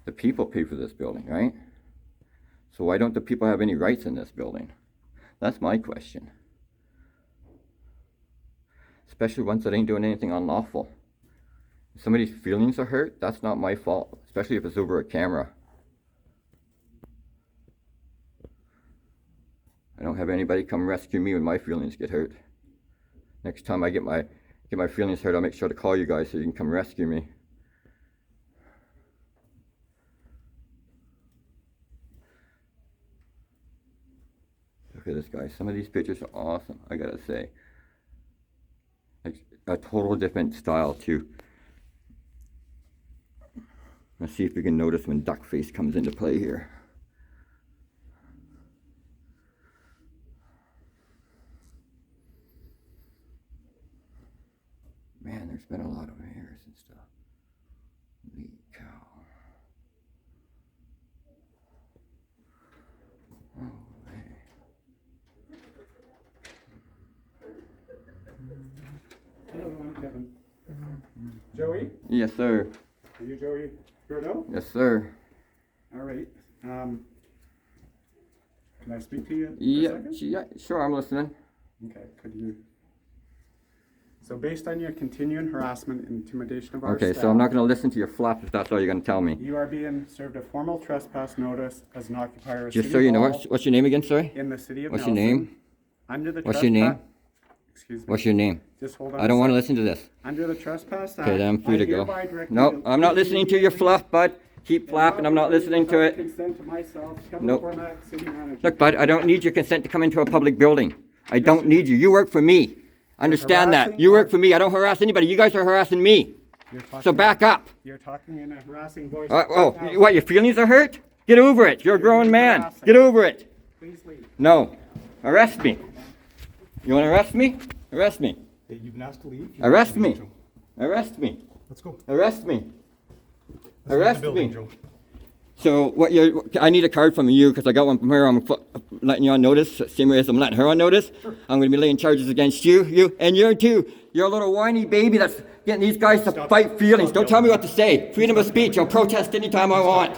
The people pay for this building, right? So why don't the people have any rights in this building? That's my question. Especially ones that ain't doing anything unlawful. If somebody's feelings are hurt, that's not my fault, especially if it's over a camera. I don't have anybody come rescue me when my feelings get hurt. Next time I get my feelings hurt, I'll make sure to call you guys so you can come rescue me. Look at this, guy. Some of these pictures are awesome, I gotta say. Like a total different style too. Let's see if we can notice when duck face comes into play here. Man, there's been a lot of hairs and stuff. Holy cow. Oh, man. Hello, I'm Kevin. Joey? Yes, sir. Are you Joey Bruno? Yes, sir. All right. Can I speak to you for a Yeah, second? yeah, sure, I'm listening. Okay, could you? So based on your continuing harassment and intimidation of our Okay, staff, so I'm not going to listen to your flap if that's all you're going to tell me. you are being served a formal trespass notice as an occupier of Just City so you know, Hall what's your name again, sorry? in the city of What's Nelson. your name? Under the What's your name? Excuse me. What's your name? Just hold on. I don't a want to second. listen to this. Under the Trespass Act. Okay, then I'm free I to go. hereby direct you No, to I'm not leave listening to your immediately fluff, bud. Keep flapping, I'm not listening to it. Consent to myself, Kevin Nope. Cormack, city manager. Look, bud, I don't need your consent to come into a public building. I don't need you. You work for me. Understand that. harassing You work for me. I don't harass anybody. You guys are harassing me. You're talking- So back up. You're talking in a harassing voice. Oh, what, your feelings are hurt? Get over it. You're a grown man. Get over it. Please leave. No. Arrest me. You want to arrest me? Arrest me. Hey, you've been asked to leave. Arrest me. Arrest me. Let's go. Arrest me. Let's leave Arrest the building, me. Joe. So what I need a card from you because I got one from her. I'm letting you on notice, same way as I'm letting her on notice. I'm going to be laying charges against you, and you too. You're a little whiny baby that's getting these guys to fight feelings. Don't tell me what to say. Freedom of speech. I'll protest anytime I want.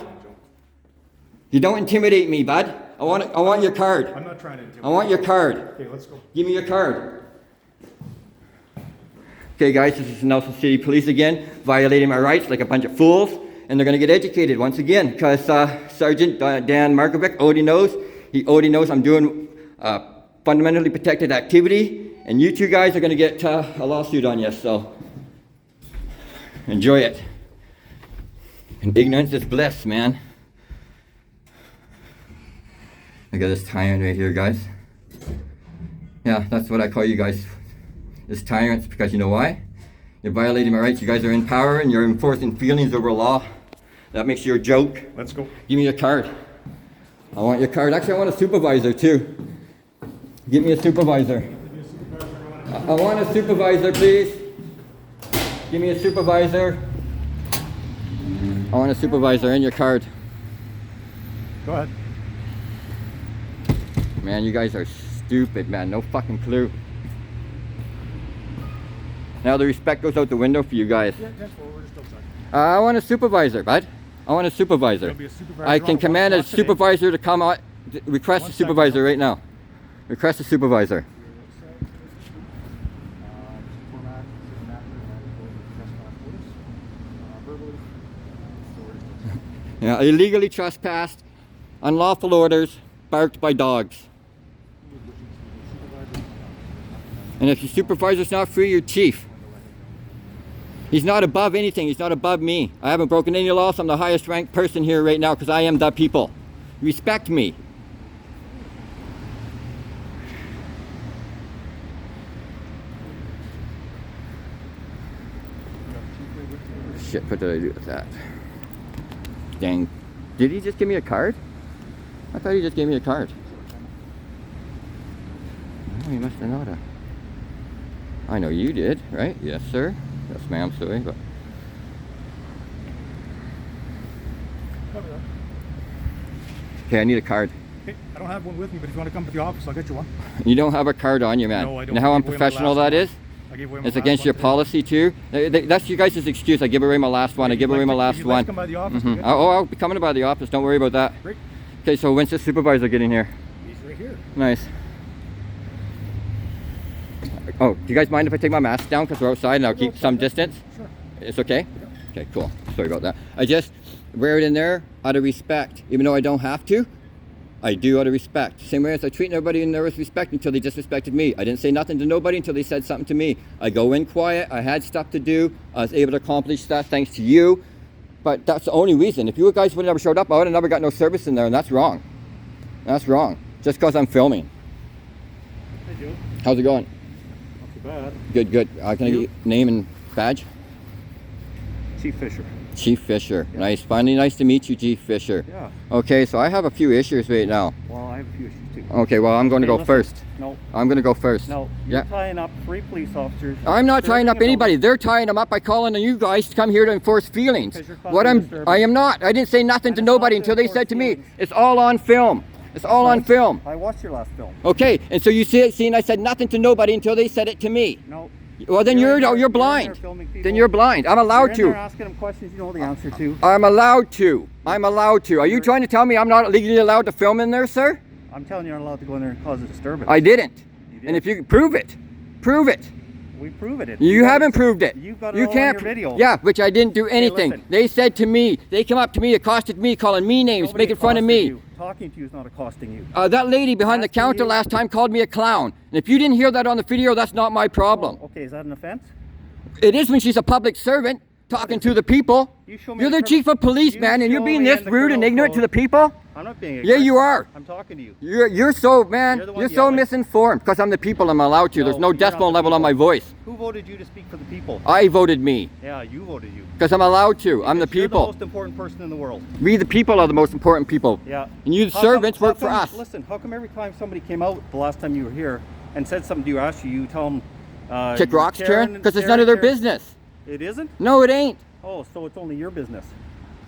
You don't intimidate me, bud. I want your card. I'm not trying to intimidate. I want your card. Okay, let's go. Give me your card. Okay, guys, this is Nelson City Police again, violating my rights like a bunch of fools, and they're going to get educated once again, because Sergeant Dan Markovic already knows. He already knows I'm doing fundamentally protected activity, and you two guys are going to get a lawsuit on you, so enjoy it. And ignorance is bliss, man. I got this tyrant right here, guys. Yeah, that's what I call you guys. This tyrants, because you know why? You're violating my rights. You guys are in power and you're enforcing feelings over law. That makes you a joke. Let's go. Give me your card. I want your card. Actually, I want a supervisor too. Give me a supervisor. I want a supervisor, please. Give me a supervisor. I want a supervisor and your card. Go ahead. Man, you guys are stupid, man. No fucking clue. Now the respect goes out the window for you guys. Yeah, that's what we're just outside. I want a supervisor, bud. I want a supervisor. There'll be a supervisor I on can the command a block today. supervisor to come out. Request One a supervisor second. right now. Request a supervisor. Yeah, illegally trespassed, unlawful orders, barked by dogs. And if your supervisor's not free, you're chief. He's not above anything. He's not above me. I haven't broken any laws. I'm the highest ranked person here right now because I am the people. Respect me. Shit, what did I do with that? Dang. Did he just give me a card? I thought he just gave me a card. Oh, he must have not have. I know you did, right? Yes, sir. Yes, ma'am, sorry, but... Okay, I need a card. Okay, I don't have one with me, but if you want to come to the office, I'll get you one. You don't have a card on you, man. No, I don't. You know how I gave away my unprofessional last that one. is? I gave away my It's last against one your today. policy, too. That's you guys' excuse. I give away my last one. I If give you'd away like my to- last if you'd like one. to come by the office, we'll Mhm. get you Oh, I'll be coming by the office. Don't worry about that. Great. Okay, so when's the supervisor getting here? He's right here. Nice. Oh, do you guys mind if I take my mask down because we're outside and I'll keep some distance? Sure. It's okay? Okay, cool. Sorry about that. I just wear it in there out of respect. Even though I don't have to, I do out of respect. Same way as I treat everybody in there with respect until they disrespected me. I didn't say nothing to nobody until they said something to me. I go in quiet. I had stuff to do. I was able to accomplish that thanks to you. But that's the only reason. If you guys would have never showed up, I would have never got no service in there, and that's wrong. That's wrong. Just because I'm filming. Hey, Joe. How's it going? Not too bad. Good, good. Can I get your name and badge? Chief Fisher. Chief Fisher. Nice. Finally, nice to meet you, Chief Fisher. Yeah. Okay, so I have a few issues right now. Well, I have a few issues too. Okay, well, I'm going to Okay, go listen. first. No, I'm going to go first. no. You're Yeah. tying up 3 police officers. I'm not tying up Serving a anybody. They're tying them up by calling on you guys to come here to enforce feelings. Because you're causing What I'm, disturbance. I am not. I didn't say nothing And to it's not nobody to until they enforce said to me, feelings. it's all on film. It's all on film. I watched your last film. Okay, and so you see, and I said nothing to nobody until they said it to me. No. Well, then in you're there- you're in there blind. filming people. Then you're blind. I'm You're allowed in to. there asking them questions you know the answer to. I'm allowed to. I'm allowed to. Are you trying to tell me I'm not legally allowed to film in there, sir? I'm telling you, you're not allowed to go in there and cause a disturbance. I didn't. You did. And if you prove it, prove it. We proven it. You got haven't it. proved it. You've got it You all can't. on your video. Yeah, which I didn't do anything. listen. They said to me, they came up to me, accosted me, calling me names, Nobody making fun of accosted me. you. Talking to you is not accosting you. That lady behind the Asking counter you- last time called me a clown. And if you didn't hear that on the video, that's not my problem. Oh, okay, is that an offense? It is when she's a public servant talking to the people. You show me You're the the crim- chief of police, you man, and you're show being me this in the rude and criminal ignorant to code. the people. I'm not being Yeah, ignorant. you are. I'm talking to you. You're so, man, You're the one you're so yelling. misinformed. Because I'm the people, I'm allowed to. There's no you're not decimal the level on people. my voice. Who voted you to speak for the people? I voted me. Yeah, you voted you. Because I'm allowed to. I'm the Because you're people. the most important person in the world. We, the people, are the most important people. Yeah. And you, the How come- servants, how work for come- us. Listen, how come every time somebody came out the last time you were here and said something to you, asked you, you tell them, Kick rocks, Karen? Because it's none of their business. It isn't? No, it ain't. Oh, so it's only your business.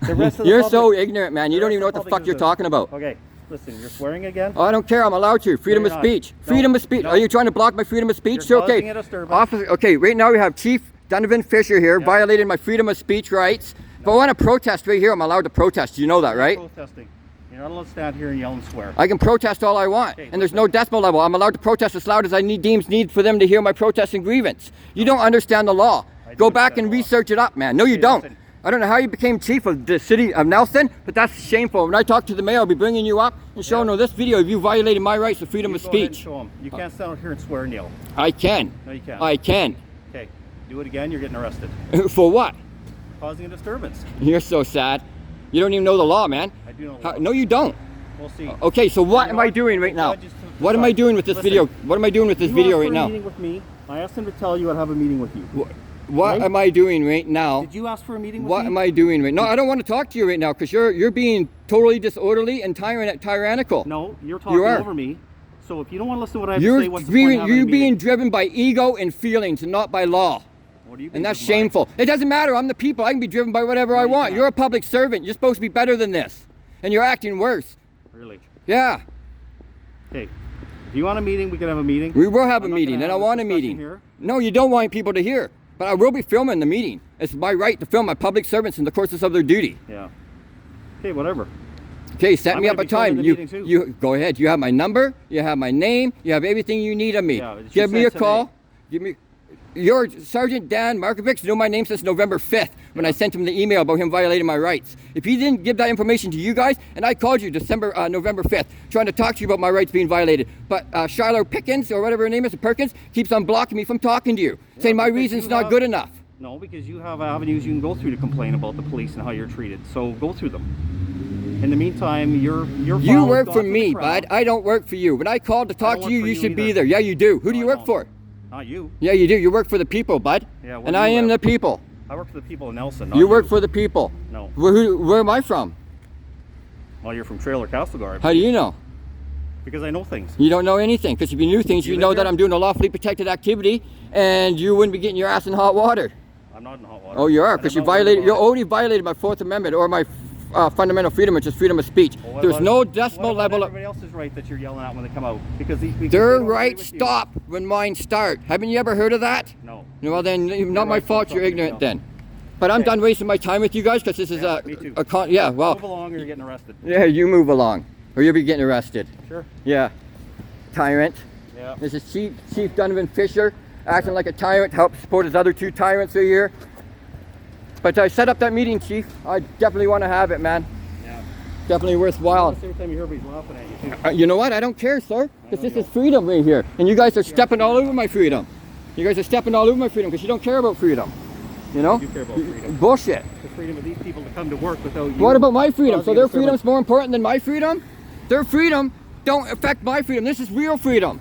The rest of the You're public, so ignorant, man. You the don't rest even know of what the the fuck public you're is talking about. Okay, listen, you're swearing again? Oh, I don't care. I'm allowed to. Freedom you're of not. speech. No. Freedom of speech. No. Are you trying to block my freedom of speech? You're Okay. causing a disturbance. Officer, okay, right now we have Chief Donovan Fisher here Yeah. violating my freedom of speech rights. If I want to protest right here, I'm allowed to protest. You know that, right? Protesting. You're not allowed to stand here and yell and swear. I can protest all I want, Okay, and there's no decimal level. I'm allowed to protest as loud as I deems need for them to hear my protest and grievance. You don't understand the law. I do Go back understand and the law. research it up, man. No, you Okay, don't. listen. I don't know how you became chief of the city of Nelson, but that's shameful. When I talk to the mayor, I'll be bringing you up and showing Yeah. them this video of you violating my rights to freedom You of go ahead and speech. show 'em. You can't stand out here and swear and yell. I can. No, you can't. I can. Okay, do it again, you're getting arrested. For what? Causing a disturbance. You're so sad. You don't even know the law, man. I do know. How, no, you don't. We'll see. Okay, so what You am know I what? doing right The now? judge is to What am I decide. doing with this Listen, video? What am I doing with this You video asked right for a now? meeting with me. I asked him to tell you I'd have a meeting with you. What Right? am I doing right now? Did you ask for a meeting with What me? am I doing right now? I don't want to talk to you right now because you're being totally disorderly and tyrannical. No, you're talking are. over me. So if you don't want to listen to what I have You're to say, what's the point of having a you're being meeting? driven by ego and feelings and not by law. What are you being And that's driven by? shameful. It doesn't matter. I'm the people. I can be driven by whatever I you want. can't. You're a public servant. You're supposed to be better than this. And you're acting worse. Really? Yeah. Okay. If you want a meeting, we can have a meeting. We will have I'm a not meeting, gonna and I have this want a discussion meeting. here. No, you don't want people to hear. But I will be filming the meeting. It's my right to film my public servants in the courses of their duty. Yeah. Okay, whatever. Okay, set I'm me gonna up a be filming time. the You meeting too. you go ahead. You have my number. You have my name. You have everything you need of me. Yeah, but she Give me a said call. today. Give me. Your Sergeant Dan Markovic knew my name since November 5th when I sent him the email about him violating my rights. If he didn't give that information to you guys, and I called you November 5th, trying to talk to you about my rights being violated, but Shiloh Pickens, or whatever her name is, Perkins, keeps on blocking me from talking to you, saying my because reason's you not have- good enough. No, because you have avenues you can go through to complain about the police and how you're treated. So go through them. In the meantime, your You file has work gone for to the me, Crown. bud. I don't work for you. When I called to talk don't to work you, for you you should be either. there. Yeah, you do. Who do No, you I work don't. for? Not you. Yeah, you do. You work for the people, bud. Yeah, what And do I you am the work? people. I work for the people in Nelson. Not You work for the people. No. Where am I from? Well, you're from Trailer Castlegar. How do you know? Because I know things. You don't know anything. Because if you knew things, You you live know that here? I'm doing a lawfully protected activity, and you wouldn't be getting your ass in hot water. I'm not in hot water. Oh, you are, And because I'm you not worried violated. You about it. already violated my Fourth Amendment or my fundamental freedom, which is freedom of speech. Well, what There's about- no decimal what about level. Everybody else's right that you're yelling at when they come out because because Their they don't agree rights with you. stop when mine start. Haven't you ever heard of that? No. Well, then, not my rights fault. don't You're stop ignorant yourself. then. But I'm Okay. done wasting my time with you guys because this is Yeah, me too. yeah. Well, Move along or you're getting arrested. yeah. You move along, or you'll be getting arrested. Sure. Yeah. Tyrant. Yeah. This is Chief Donovan Fisher acting like a tyrant to help support his other two tyrants are here. But I set up that meeting, Chief. I definitely want to have it, man. Yeah. Definitely worthwhile. Every time you hear everybody's laughing at you too. You know what? I don't care, sir. Because know this you is freedom right here. And you guys are stepping all over my freedom. You guys are stepping all over my freedom because you don't care about freedom. You know? You care about freedom. Bullshit. The freedom of these people to come to work without you. What about my freedom? So causing a their disturbance. freedom's more important than my freedom? Their freedom don't affect my freedom. This is real freedom.